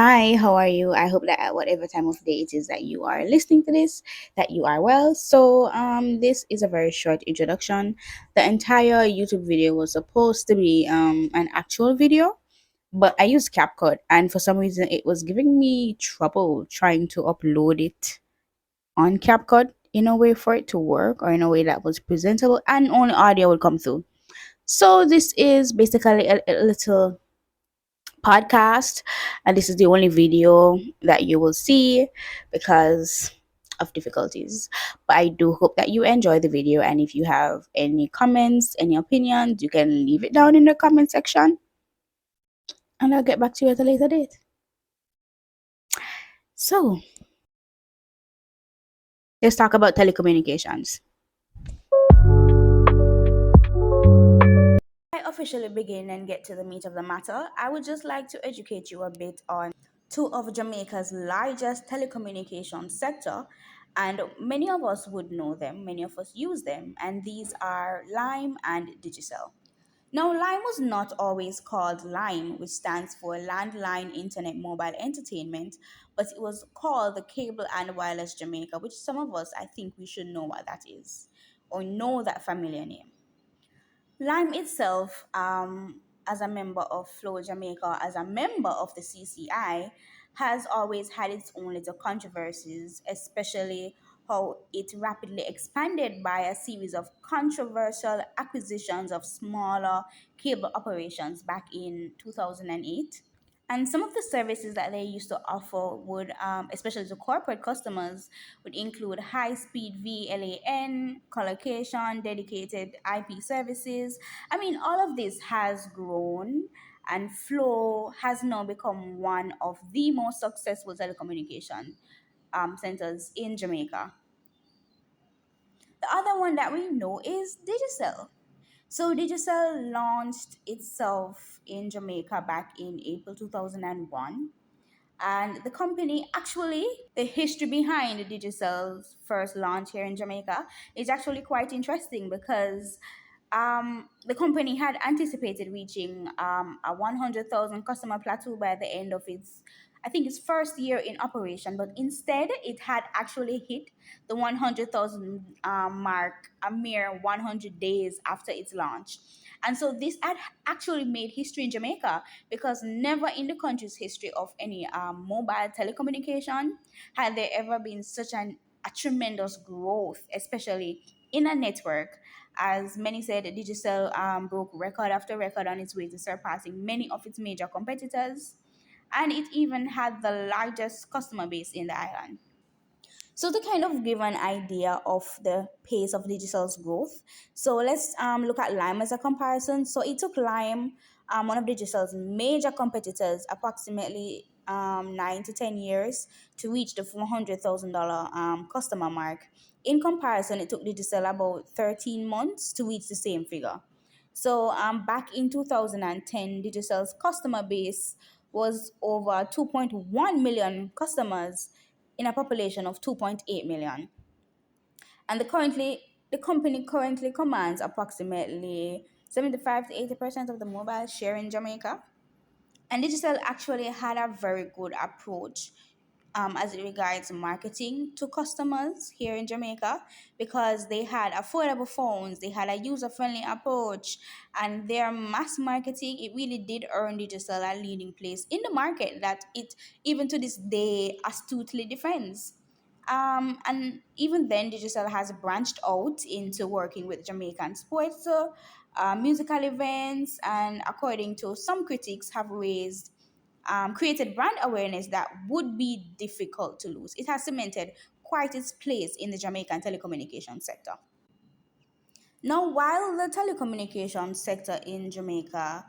Hi, how are you? I hope that at whatever time of day it is that you are listening to this, that you are well. This is a very short introduction. The entire YouTube video was supposed to be an actual video, but I used CapCut, and for some reason, it was giving me trouble trying to upload it on CapCut in a way for it to work or in a way that was presentable, and only audio would come through. So this is basically a little podcast, and this is the only video that you will see because of difficulties. But I do hope that you enjoy the video, and if you have any comments, any opinions, you can leave it down in the comment section, and I'll get back to you at a later date. So let's talk about telecommunications. I officially begin and get to the meat of the matter, I would just like to educate you a bit on two of Jamaica's largest telecommunications sector, and many of us would know them, many of us use them, and these are Lime and Digicel. Now, Lime was not always called Lime, which stands for Landline Internet Mobile Entertainment, but it was called the Cable and Wireless Jamaica, which some of us, I think we should know what that is or know that familiar name. Lime itself, as a member of Flow Jamaica, as a member of the CCI, has always had its own little controversies, especially how it rapidly expanded by a series of controversial acquisitions of smaller cable operations back in 2008. And some of the services that they used to offer would, especially to corporate customers, would include high-speed VLAN, collocation, dedicated IP services. I mean, all of this has grown, and Flow has now become one of the most successful telecommunication centers in Jamaica. The other one that we know is Digicel. So Digicel launched itself in Jamaica back in April 2001, and the company actually, the history behind Digicel's first launch here in Jamaica is actually quite interesting because the company had anticipated reaching a 100,000 customer plateau by the end of its, I think, its first year in operation, but instead it had actually hit the 100,000 mark a mere 100 days after its launch. And so this had actually made history in Jamaica because never in the country's history of any mobile telecommunication had there ever been such a tremendous growth, especially in a network. As many said, Digicel broke record after record on its way to surpassing many of its major competitors, and it even had the largest customer base in the island. So to kind of give an idea of the pace of Digital's growth, so let's look at Lime as a comparison. So it took Lime, one of Digital's major competitors, approximately 9 to 10 years to reach the $400,000 customer mark. In comparison, it took Digital about 13 months to reach the same figure. So back in 2010, Digital's customer base was over 2.1 million customers in a population of 2.8 million. And the company currently commands approximately 75 to 80% of the mobile share in Jamaica. And Digital actually had a very good approach as it regards marketing to customers here in Jamaica because they had affordable phones, they had a user friendly approach, and their mass marketing, it really did earn Digital a leading place in the market that it even to this day astutely defends. And even then, Digital has branched out into working with Jamaican sports, musical events, and according to some critics, have raised created brand awareness that would be difficult to lose. It has cemented quite its place in the Jamaican telecommunications sector. Now, while the telecommunications sector in Jamaica,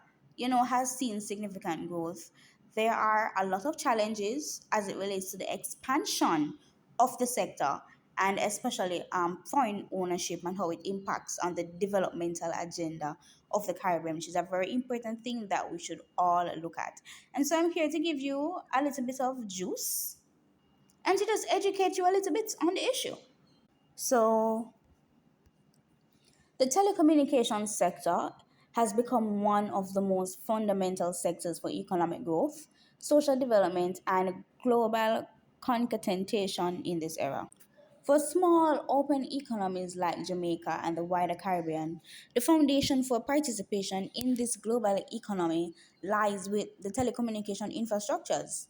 has seen significant growth, there are a lot of challenges as it relates to the expansion of the sector and especially foreign ownership and how it impacts on the developmental agenda of the Caribbean, which is a very important thing that we should all look at. And so I'm here to give you a little bit of juice and to just educate you a little bit on the issue. So, the telecommunications sector has become one of the most fundamental sectors for economic growth. social development, and global concatenation in this era. For small, open economies like Jamaica and the wider Caribbean, the foundation for participation in this global economy lies with the telecommunication infrastructures,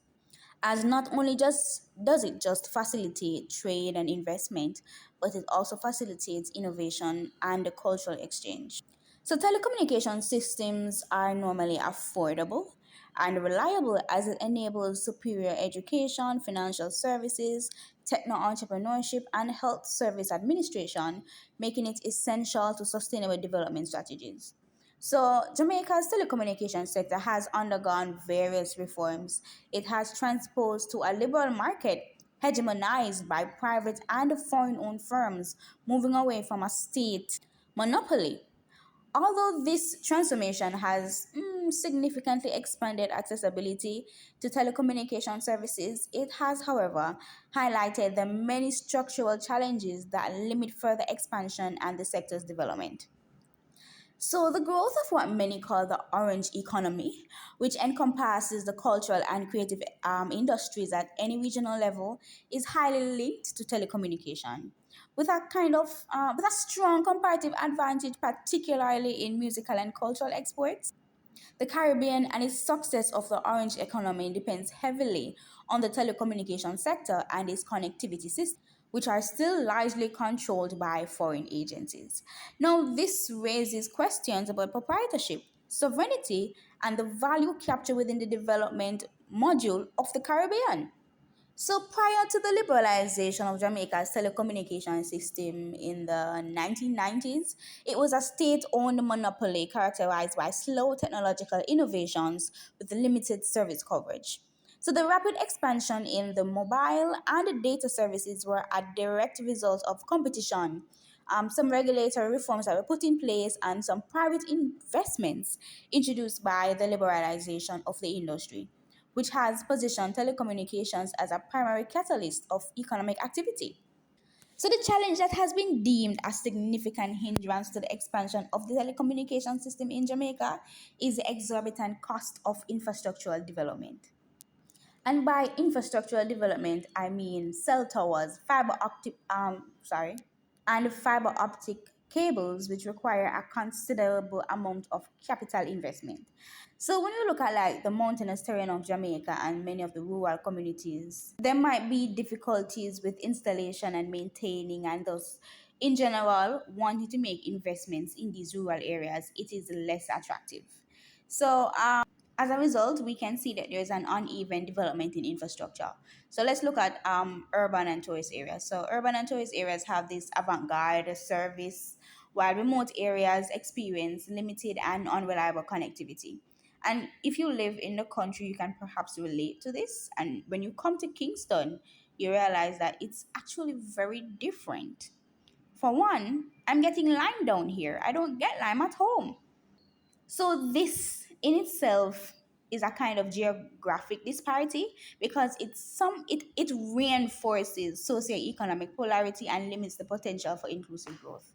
as not only just does it just facilitate trade and investment, but it also facilitates innovation and the cultural exchange. So telecommunication systems are normally affordable and reliable as it enables superior education, financial services, techno entrepreneurship, and health service administration, making it essential to sustainable development strategies. So, Jamaica's telecommunication sector has undergone various reforms. It has transposed to a liberal market hegemonized by private and foreign owned firms, moving away from a state monopoly. Although this transformation has significantly expanded accessibility to telecommunication services, it has, however, highlighted the many structural challenges that limit further expansion and the sector's development. So, the growth of what many call the orange economy, which encompasses the cultural and creative industries at any regional level, is highly linked to telecommunication, with with a strong comparative advantage, particularly in musical and cultural exports. The Caribbean and its success of the orange economy depends heavily on the telecommunication sector and its connectivity system, which are still largely controlled by foreign agencies. Now, this raises questions about proprietorship, sovereignty, and the value captured within the development module of the Caribbean. So prior to the liberalization of Jamaica's telecommunication system in the 1990s, it was a state-owned monopoly characterized by slow technological innovations with limited service coverage. So the rapid expansion in the mobile and data services were a direct result of competition, some regulatory reforms that were put in place, and some private investments introduced by the liberalization of the industry, which has positioned telecommunications as a primary catalyst of economic activity. So, the challenge that has been deemed a significant hindrance to the expansion of the telecommunication system in Jamaica is the exorbitant cost of infrastructural development. And by infrastructural development, I mean cell towers, and fiber optic cables, which require a considerable amount of capital investment. So when you look at like the mountainous terrain of Jamaica and many of the rural communities, there might be difficulties with installation and maintaining, and thus, in general, wanting to make investments in these rural areas, it is less attractive. So, as a result, we can see that there's an uneven development in infrastructure. So let's look at urban and tourist areas. So urban and tourist areas have this avant-garde service, while remote areas experience limited and unreliable connectivity. And if you live in the country, you can perhaps relate to this. And when you come to Kingston, you realize that it's actually very different. For one, I'm getting lime down here. I don't get lime at home. So this in itself is a kind of geographic disparity because it reinforces socioeconomic polarity and limits the potential for inclusive growth.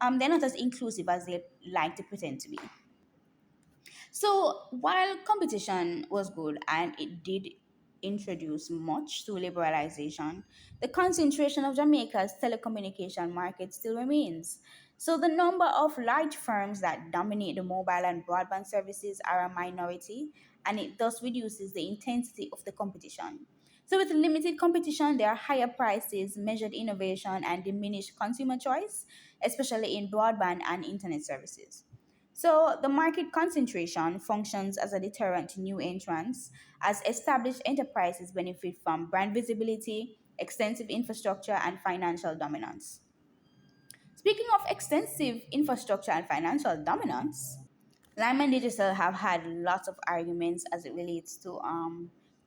They're not as inclusive as they like to pretend to be. So while competition was good and it did introduce much to liberalization, the concentration of Jamaica's telecommunication market still remains. So the number of large firms that dominate the mobile and broadband services are a minority, and it thus reduces the intensity of the competition. So with limited competition, there are higher prices, measured innovation, and diminished consumer choice, especially in broadband and internet services. So, the market concentration functions as a deterrent to new entrants, as established enterprises benefit from brand visibility, extensive infrastructure, and financial dominance. Speaking of extensive infrastructure and financial dominance, Lyman Digital have had lots of arguments as it relates to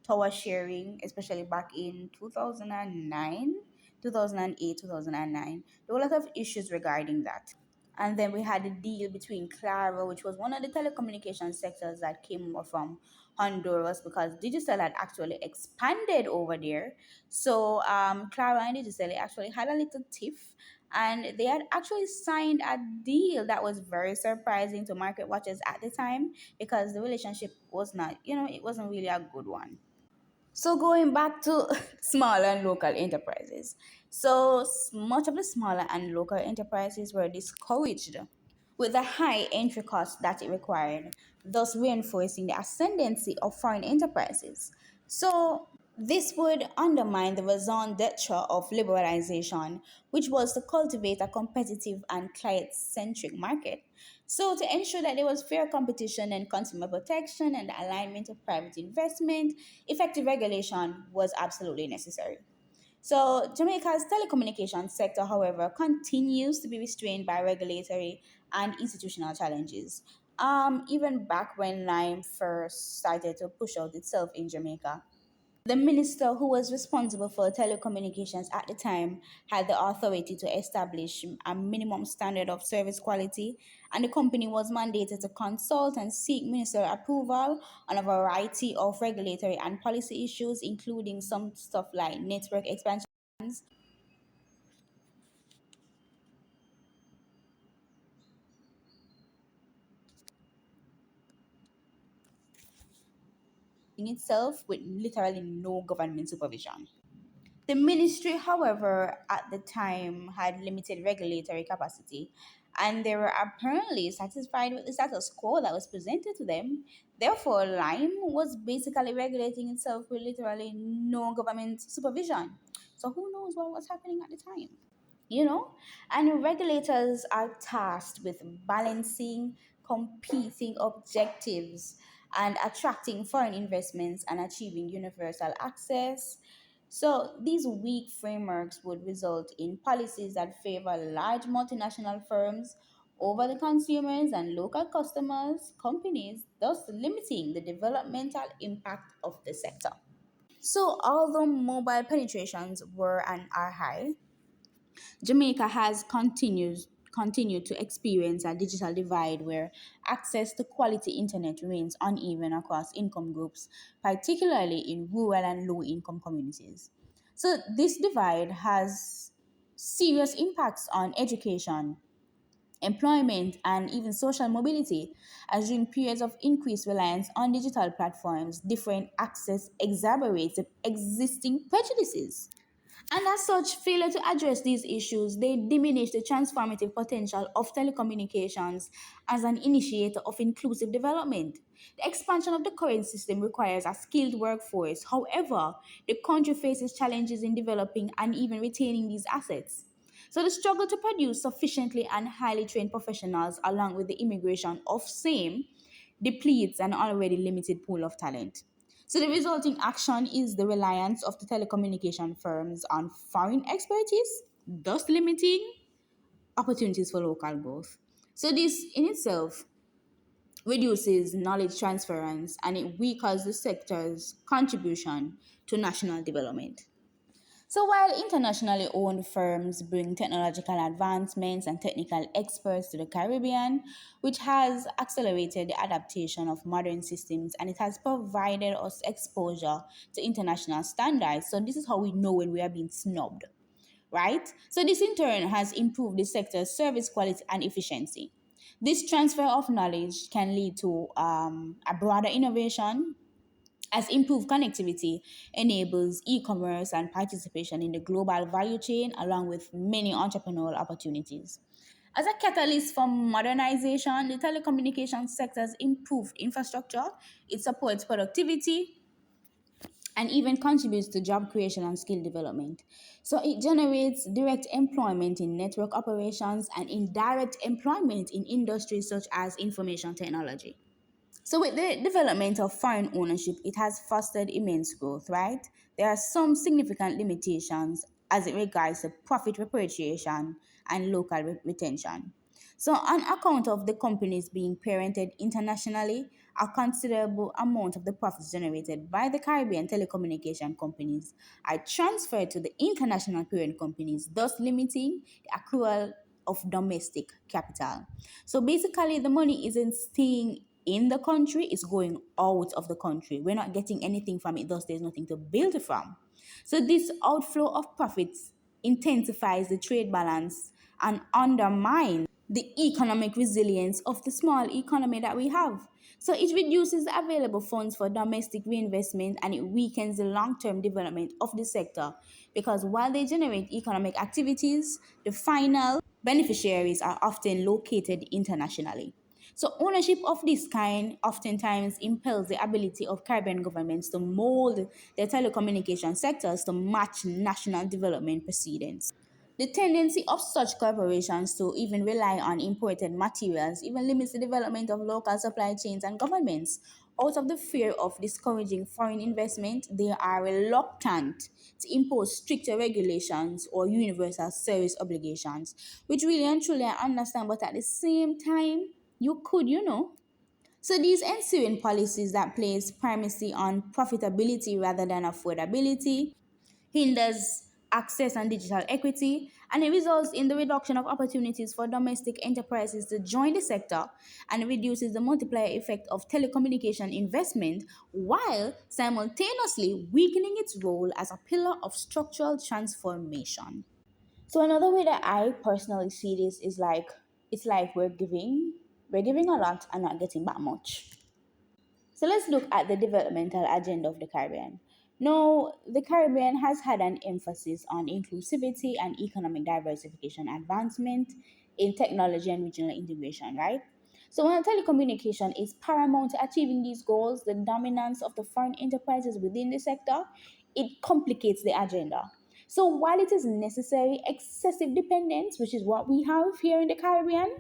tower sharing, especially back in 2009, 2008, 2009. There were a lot of issues regarding that. And then we had a deal between Claro, which was one of the telecommunication sectors that came over from Honduras because Digicel had actually expanded over there. So Claro and Digicel actually had a little tiff, And they had actually signed a deal that was very surprising to market watchers at the time because the relationship was not, it wasn't really a good one. So going back to smaller and local enterprises. So much of the smaller and local enterprises were discouraged with the high entry cost that it required, thus reinforcing the ascendancy of foreign enterprises. So this would undermine the raison d'etre of liberalization, which was to cultivate a competitive and client-centric market. So to ensure that there was fair competition and consumer protection and the alignment of private investment, effective regulation was absolutely necessary. So, Jamaica's telecommunications sector, however, continues to be restrained by regulatory and institutional challenges. Even back when Lime first started to push out itself in Jamaica, the minister who was responsible for telecommunications at the time had the authority to establish a minimum standard of service quality, and the company was mandated to consult and seek ministerial approval on a variety of regulatory and policy issues, including some stuff like network expansion in itself with literally no government supervision. The ministry, however, at the time had limited regulatory capacity, and they were apparently satisfied with the status quo that was presented to them. Therefore, Lime was basically regulating itself with literally no government supervision. So, who knows what was happening at the time? you know and regulators are tasked with balancing competing objectives and attracting foreign investments and achieving universal access. So these weak frameworks would result in policies that favor large multinational firms over the consumers and local customers companies, thus limiting the developmental impact of the sector. So although mobile penetrations were and are high, Jamaica has continued to experience a digital divide where access to quality internet remains uneven across income groups, particularly in rural and low income communities. So this divide has serious impacts on education, employment, and even social mobility, as during periods of increased reliance on digital platforms, different access exacerbates existing prejudices. And as such, failure to address these issues, they diminish the transformative potential of telecommunications as an initiator of inclusive development. The expansion of the current system requires a skilled workforce. However, the country faces challenges in developing and even retaining these assets. So the struggle to produce sufficiently and highly trained professionals along with the immigration of same depletes an already limited pool of talent. So the resulting action is the reliance of the telecommunication firms on foreign expertise, thus limiting opportunities for local growth. So this in itself reduces knowledge transference and it weakens the sector's contribution to national development. So while internationally owned firms bring technological advancements and technical experts to the Caribbean, which has accelerated the adaptation of modern systems and it has provided us exposure to international standards. So this is how we know when we are being snubbed, right? So this in turn has improved the sector's service quality and efficiency. This transfer of knowledge can lead to a broader innovation as improved connectivity enables e-commerce and participation in the global value chain along with many entrepreneurial opportunities. As a catalyst for modernization, the telecommunications sector's improved infrastructure, it supports productivity and even contributes to job creation and skill development. So it generates direct employment in network operations and indirect employment in industries such as information technology. So, with the development of foreign ownership, it has fostered immense growth, right? There are some significant limitations as it regards to profit repatriation and local retention. So, on account of the companies being parented internationally, a considerable amount of the profits generated by the Caribbean telecommunication companies are transferred to the international parent companies, thus limiting the accrual of domestic capital. So basically, the money isn't staying in the country, it's going out of the country. We're not getting anything from it, thus, there's nothing to build from. So, this outflow of profits intensifies the trade balance and undermine the economic resilience of the small economy that we have. So it reduces the available funds for domestic reinvestment and it weakens the long term development of the sector because while they generate economic activities, the final beneficiaries are often located internationally. So, ownership of this kind oftentimes impels the ability of Caribbean governments to mold their telecommunication sectors to match national development proceedings. The tendency of such corporations to even rely on imported materials even limits the development of local supply chains and governments. Out of the fear of discouraging foreign investment, they are reluctant to impose stricter regulations or universal service obligations, which really and truly I understand, but at the same time, you could, you know. So these ensuing policies that place primacy on profitability rather than affordability hinders access and digital equity, and it results in the reduction of opportunities for domestic enterprises to join the sector and reduces the multiplier effect of telecommunication investment while simultaneously weakening its role as a pillar of structural transformation. So another way that I personally see this is like it's like we're giving a lot and not getting back much. So let's look at the developmental agenda of the Caribbean. Now, the Caribbean has had an emphasis on inclusivity and economic diversification advancement in technology and regional integration, right? So, when telecommunication is paramount to achieving these goals, the dominance of the foreign enterprises within the sector, it complicates the agenda. So, while it is necessary, excessive dependence, which is what we have here in the Caribbean,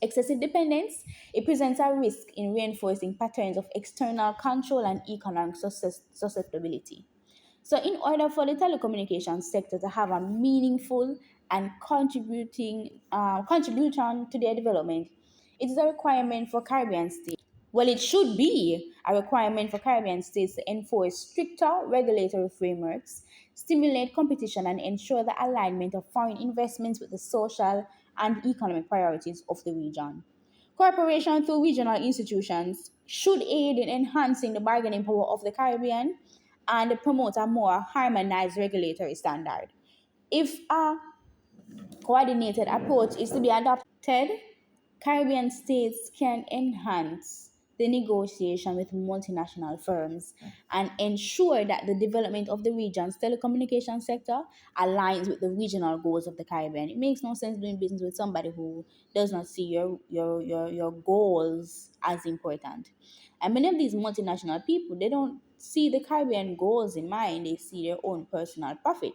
excessive dependence, it presents a risk in reinforcing patterns of external control and economic susceptibility. So, in order for the telecommunications sector to have a meaningful and contribution to their development, it is a requirement for Caribbean states. Well, it should be a requirement for Caribbean states to enforce stricter regulatory frameworks, stimulate competition, and ensure the alignment of foreign investments with the social and economic priorities of the region. Cooperation through regional institutions should aid in enhancing the bargaining power of the Caribbean and promote a more harmonized regulatory standard. If a coordinated approach is to be adopted, Caribbean states can enhance the negotiation with multinational firms and ensure that the development of the region's telecommunication sector aligns with the regional goals of the Caribbean. It makes no sense doing business with somebody who does not see your goals as important. And many of these multinational people, they don't see the Caribbean goals in mind, they see their own personal profit.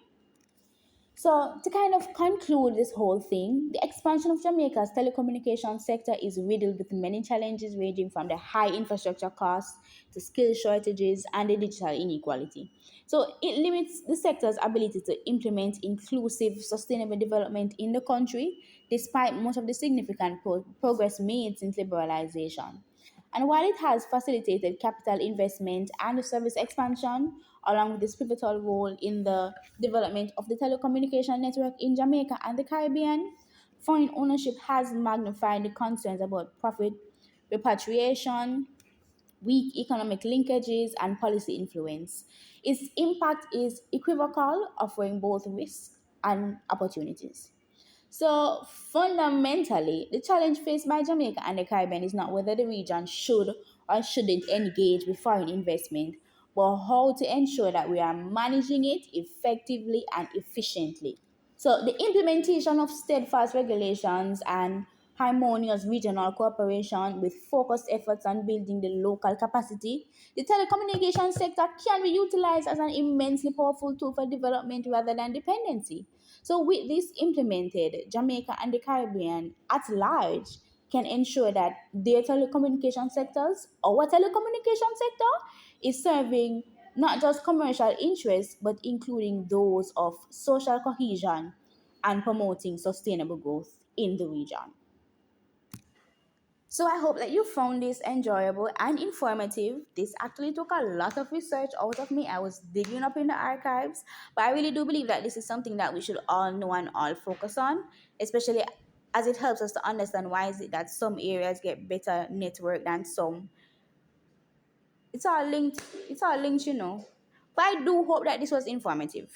So, to kind of conclude this whole thing, the expansion of Jamaica's telecommunications sector is riddled with many challenges ranging from the high infrastructure costs to skill shortages and the digital inequality. So, it limits the sector's ability to implement inclusive, sustainable development in the country, despite much of the significant progress made since liberalization. And while it has facilitated capital investment and the service expansion, along with its pivotal role in the development of the telecommunication network in Jamaica and the Caribbean, foreign ownership has magnified the concerns about profit repatriation, weak economic linkages, and policy influence. Its impact is equivocal, offering both risks and opportunities. So fundamentally, the challenge faced by Jamaica and the Caribbean is not whether the region should or shouldn't engage with foreign investment, but how to ensure that we are managing it effectively and efficiently. So, the implementation of steadfast regulations and harmonious regional cooperation with focused efforts on building the local capacity, the telecommunications sector can be utilized as an immensely powerful tool for development rather than dependency. So, with this implemented, Jamaica and the Caribbean at large can ensure that their telecommunication sectors, our telecommunication sector, is serving not just commercial interests, but including those of social cohesion and promoting sustainable growth in the region. So I hope that you found this enjoyable and informative. This actually took a lot of research out of me. I was digging up in the archives, but I really do believe that this is something that we should all know and all focus on, especially as it helps us to understand why is it that some areas get better network than some. It's all linked, you know. But I do hope that this was informative.